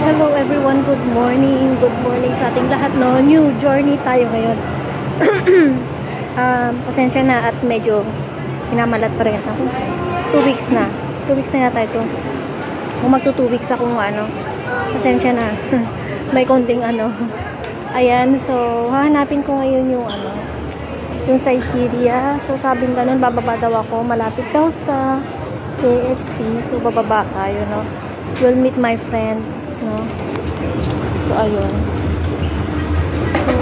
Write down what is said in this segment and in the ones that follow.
Hello everyone, good morning. Good morning sa ating lahat, no. New journey tayo ngayon. Pasensya na at medyo hinamalat pa rin ako. 2 weeks na. 2 weeks na yata ito. Kung magto 2 weeks akong pasensya na. May konting Ayan, so hahanapin ko ngayon yung Syria. So sabing ganun, bababa daw ako. Malapit daw sa KFC. So bababa tayo, no. We'll meet my friend, no. So ayun. So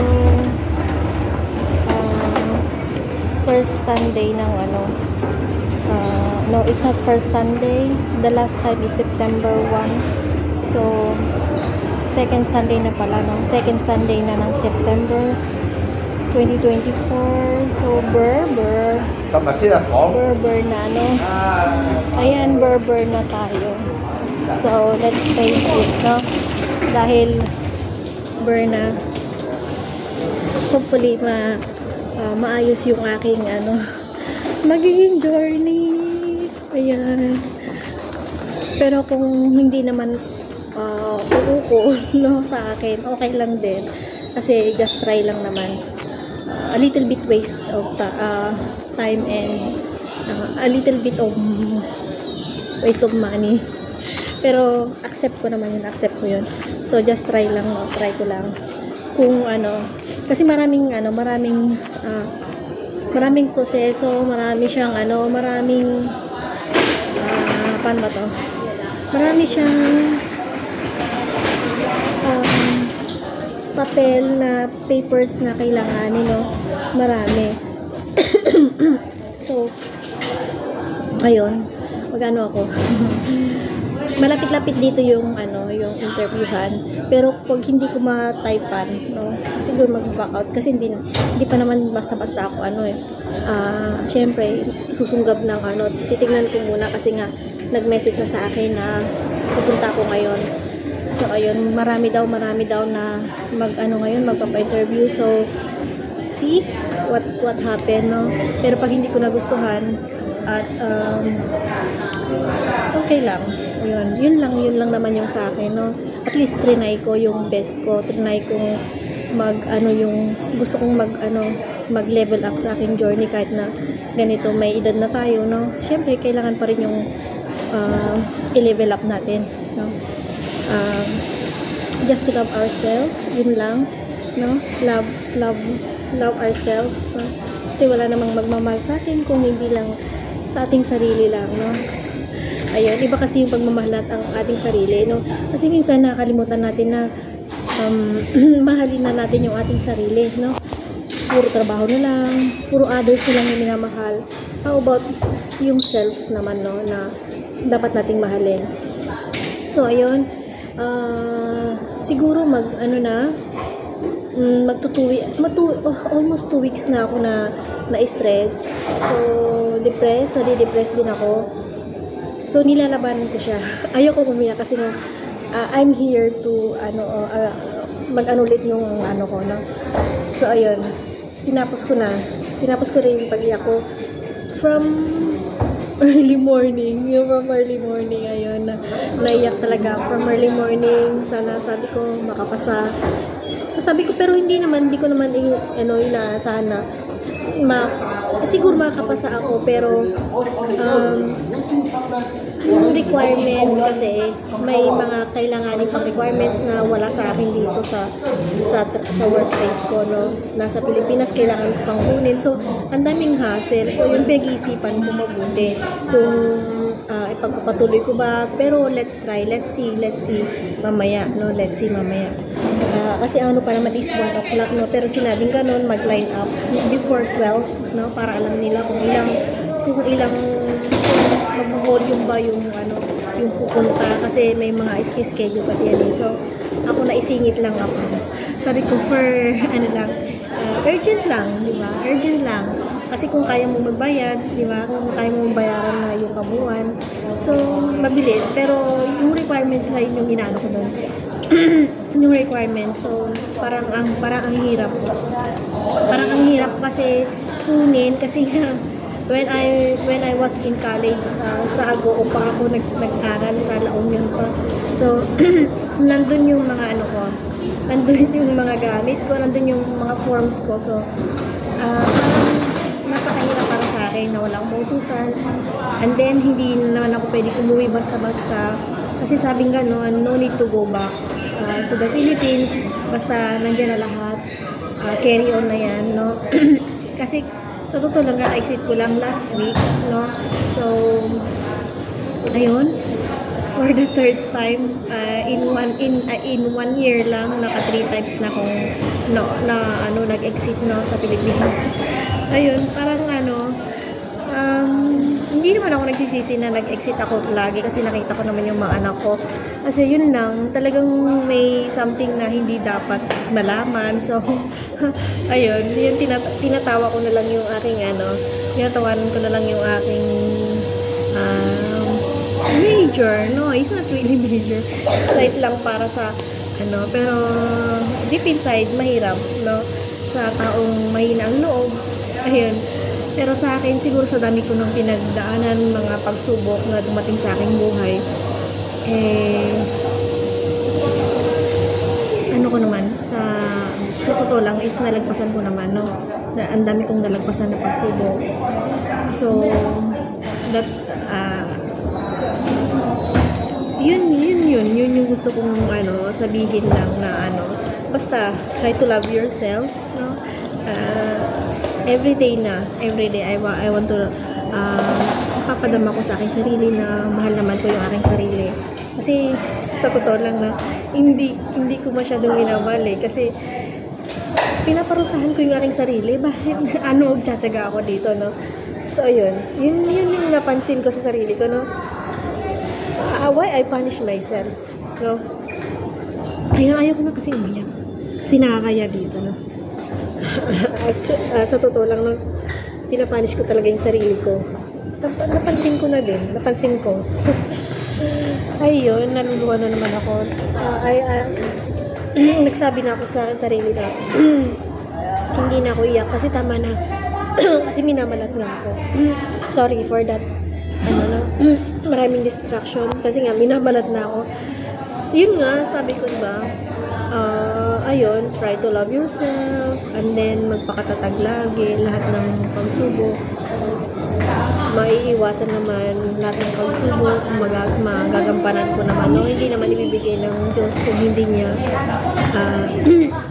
first Sunday ng no, it's not first Sunday. The last time is September 1. So second Sunday na pala, no. Second Sunday na ng September 2024. So Berber na, no. Ayan, Berber na tayo. So let's face it, no. Dahil Berna, hopefully maayos yung aking magiging journey. Ayan. Pero kung hindi naman uuko, no, sa akin, okay lang din. Kasi just try lang naman. A little bit waste of time and a little bit of waste of money. Pero accept ko naman yun, accept ko yun. So just try lang, no? Try ko lang. Kung kasi maraming proseso, marami siyang maraming paano ba to? Marami siyang papel na papers na kailanganin, no? Marami. So ayun, magano ako. Malapit-lapit dito yung yung interviewhan, pero pag hindi ko ma-typean, no, siguro mag-back out kasi hindi pa naman basta-basta ako syempre susunggab ng titingnan ko muna kasi nga nag-message na sa akin na pupunta ako ngayon. So ayun, marami daw na ngayon magpapa-interview. So see what happened, no. Pero pag hindi ko nagustuhan at okay lang. Yun lang naman yung sa akin, no. At least trinay ko yung best ko, trinay kong yung gusto kong mag-level up sa aking journey kahit na ganito may edad na tayo, no. Siyempre kailangan pa rin yung i-level up natin, no. Just to love ourselves, yun lang, no. Love ourselves, no? Kasi wala namang magmamahal sa atin kung hindi lang sa ating sarili lang, no. Ayun, iba kasi yung pagmamahal ang ating sarili, no. Kasi minsan nakalimutan natin na mahalin na natin yung ating sarili, no. Puro trabaho na lang, puro others na lang yung minamahal. How about yung self naman, no, na dapat nating mahalin. So ayun, siguro almost 2 weeks na ako na stress. So nadi-depress din ako. So nilalabanan ko siya. Ayoko umiyak kasi nga I'm here to mag-anulit yung ko, no. So ayun, tinapos ko rin yung pag-iyak ko from early morning. Ayun, naiyak talaga from early morning. Sana, sabi ko, makapasa. Sabi ko, pero hindi ko naman inaasahan na siguro makakapasa ako, pero yung requirements kasi may mga kailanganin pang requirements na wala sa akin dito sa workplace ko, no. Nasa Pilipinas kailangan ko pang kunin. So ang daming hassle. So yung pinag-iisipan ko mabuti kung ipagpapatuloy ko ba, pero let's see mamaya, no. Let's see mamaya. Kasi pa naman is 1 o'clock, no, pero sinabing ganun mag-line up before 12, no, para alam nila kung ilang mag-volume ba yung pupunta, kasi may mga schedule kasi yan. So ako naisingit lang ako. Sabi ko for urgent lang, di ba? Urgent lang. Kasi kung kaya mo magbayad, di ba? Kung kaya mo bayaran na yung kabuuan, so mabilis. Pero yung requirements ngayon yung inaano ko doon. Yung requirements, so parang ang hirap kasi kunin, kasi when I was in college, sa Agoo pa ako nag-aral sa La Union pa. So, nandun yung mga ano ko, nandun yung mga gamit ko, nandun yung mga forms ko. So, parang napakahirap para sa akin na wala akong mautusan. And then, hindi naman ako pwede umuwi basta-basta. Kasi sabing gano'n, no need to go back to the Philippines. Basta nandiyan na lahat. Carry on na yan, no? Kasi, sa totoo lang, exit ko lang last week, no? So, ayun. For the third time, in one year lang, naka 3 times na akong nag-exit, no, sa Pilipinas. Ayun, parang hindi naman ako nagsisisi na nag-exit ako lagi kasi nakita ko naman yung mga anak ko. Kasi yun lang, talagang may something na hindi dapat malaman. So, ayun, yun, tinatawa ko na lang yung aking tinatawanan ko na lang yung aking major. No, it's not really major. Slight lang para sa pero deep inside, mahirap, no? Sa taong mahina ang loob. Ayun. Pero sa akin, siguro sa dami ko nang pinagdaanan, mga pagsubok na dumating sa aking buhay, ko naman, sa totoo lang, is nalagpasan ko naman, no? Ang dami kong nalagpasan na pagsubok. So, that, yun yung gusto kong sabihin lang na basta try to love yourself, no? Every day I want to papadama ko sa aking sarili na mahal naman ko yung aking sarili. Kasi sa totoo lang na hindi ko masyadong minamahal kasi pinaparusahan ko yung aking sarili. Bakit magtsatsaga ako dito, no? So ayun, yun yung napansin ko sa sarili ko, no? Why I punish myself, no? Ayaw ko na kasi umiyak. Kasi nakakaya dito, no? Sa totoo lang, no, pinapanish ko talaga yung sarili ko. Napansin ko na din. Napansin ko. Ayun, naluluwa na naman ako. Nagsabi na ako sa sarili na hindi na ako iyak kasi tama na. Kasi minamalat nga ako. Sorry for that. Maraming distractions kasi nga minamalat na ako. Yun nga, sabi ko ba, ayun, try to love yourself, and then magpakatatag lagi, lahat ng pagsubok, maiiwasan naman lahat ng pagsubok, magagampanan ko naman, no? Hindi naman ibibigay ng Diyos kung hindi niya,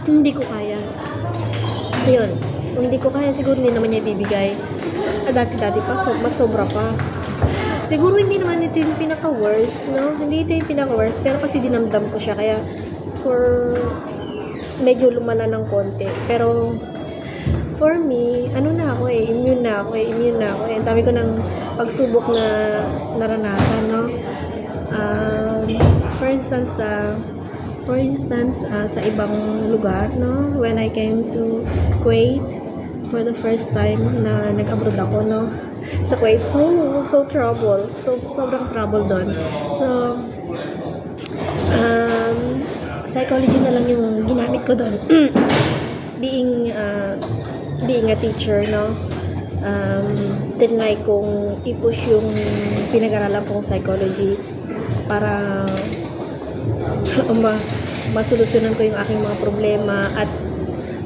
hindi ko kaya. Ayun, kung hindi ko kaya, siguro hindi naman niya ibibigay. Dati pa, mas sobra pa. Siguro hindi naman ito yung pinaka-worst, no? Hindi ito yung pinaka-worst, pero kasi dinamdam ko siya, kaya medyo lumala ng konti. Pero for me, immune na ako. Ang dami ko ng pagsubok na naranasan, no? For instance, sa ibang lugar, no? When I came to Kuwait for the first time na nag-abroad ako, no? Sa Kuwait, so trouble. Sobrang trouble doon. So, psychology na lang yung ginamit ko doon. being a teacher, no? Tinry kong i-push yung pinag-aralan kong psychology para masolusyonan ko yung aking mga problema at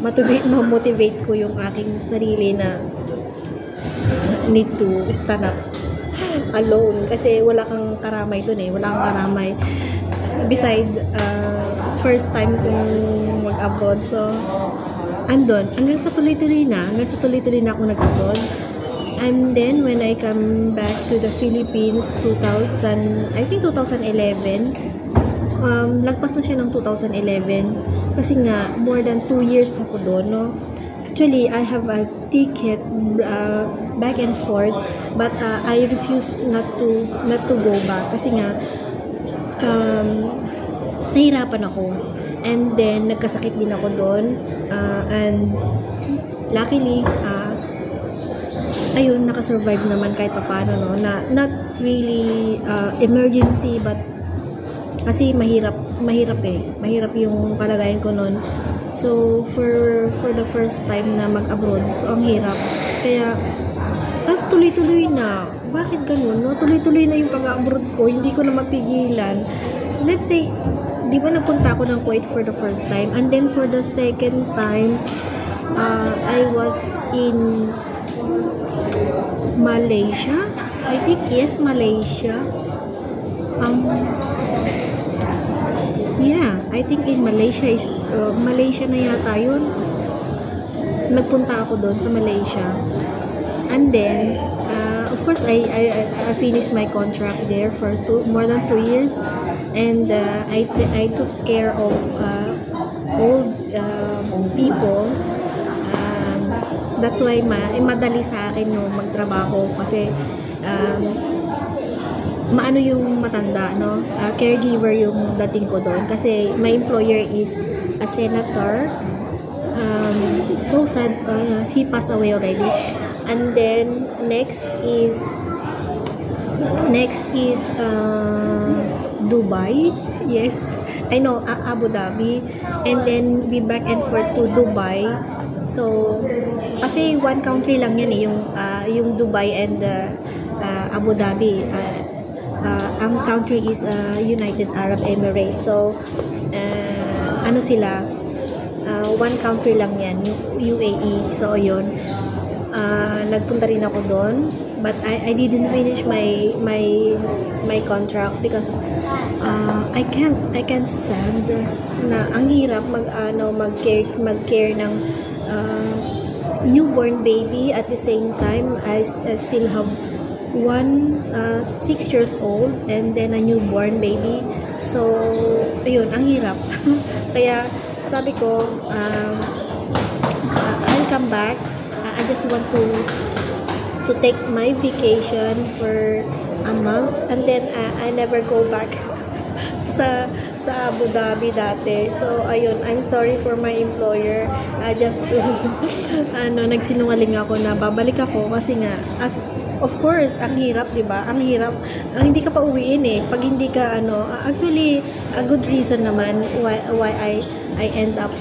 ma-motivate ko yung aking sarili na need to stand up alone kasi wala kang karamay doon wala kang karamay beside first time kong mag-abroad. So andun hanggang sa tuloy-tuloy na ako nag-abroad. And then when I come back to the Philippines 2011, lagpas na siya ng 2011 kasi nga more than 2 years ako doon, no? Actually, I have a ticket back and forth, but I refuse not to go back kasi nga nahirapan ako. And then nagkasakit din ako doon, and luckily ayun, nakasurvive naman kahit papaano, no? Not really emergency, but kasi mahirap yung kalagayan ko noon. So for the first time na mag-abroad, so ang hirap. Kaya tas tuloy-tuloy na. Bakit ganun, no? Tuloy-tuloy na yung pag-abroad ko, hindi ko na mapigilan. Let's say, di ba nagpunta ako ng Kuwait for the first time, and then for the second time, I was in Malaysia. I think, yes, Malaysia. Yeah, I think in Malaysia is, Malaysia na yata yun. Nagpunta ako doon sa Malaysia. And then, of course, I finished my contract there for more than 2 years. And I took care of old people. That's why madali sa akin no, magtrabaho kasi maano yung matanda, no? Caregiver yung dating ko doon kasi my employer is a senator. So sad, he passed away already. And then next is Dubai. Yes, I know, Abu Dhabi. And then we back and forth to Dubai. So kasi one country lang yan eh, yung Dubai and Abu Dhabi. Ang country is United Arab Emirates. So ano sila, one country lang yan, UAE. So ayun, nagpunta rin ako doon, but I didn't finish my contract because I can't stand na ang hirap mag-care ng newborn baby. At the same time I still have one 6 years old and then a newborn baby. So ayun, ang hirap. Kaya sabi ko, I'll come back. I just want to take my vacation for a month and then I never go back sa Abu Dhabi dati. So ayun, I'm sorry for my employer. Just to nagsinungaling ako na babalik ako kasi nga, of course, ang hirap, 'di ba? Ang hirap. Hindi ka pa uwiin eh pag hindi ka actually a good reason naman why I end up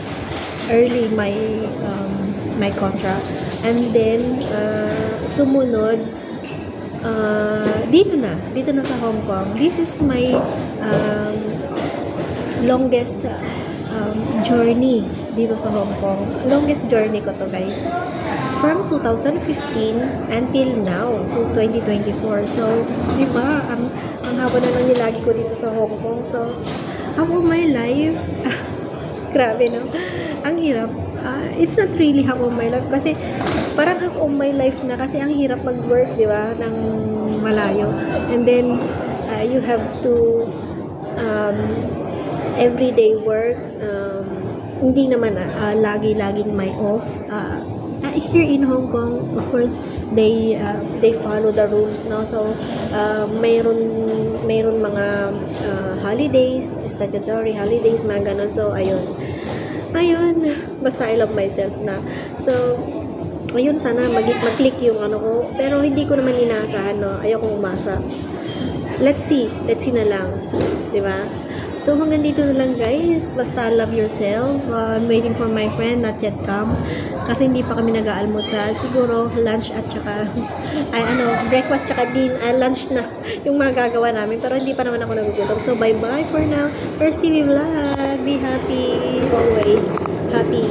early my contract. And then sumunod dito na sa Hong Kong. This is my longest journey dito sa Hong Kong. Longest journey ko to, guys. From 2015 until now to 2024. So, di ba, ang haba na lang nilagi ko dito sa Hong Kong. So, half of my life, grabe, no? Ang hirap. It's not really half of my life kasi parang half of my life na kasi ang hirap mag-work, di ba, ng malayo. And then, you have to everyday work. Hindi naman lagi-laging may off. Here in Hong Kong, of course, they follow the rules, no? So mayroon mga holidays, statutory holidays, mga ganun. So ayun, basta I love myself na. So ayun, sana mag-click yung ko, pero hindi ko naman inaasahan, no? Ayokong umasa. Let's see na lang, di ba? So hanggang dito na lang, guys. Basta love yourself. I'm waiting for my friend, not yet come. Kasi hindi pa kami nag-aalmusal. Siguro lunch at saka breakfast tsaka lunch na yung mga gagawa namin. Pero hindi pa naman ako nagugutom. So bye-bye for now. First TV vlog. Be happy. Always happy.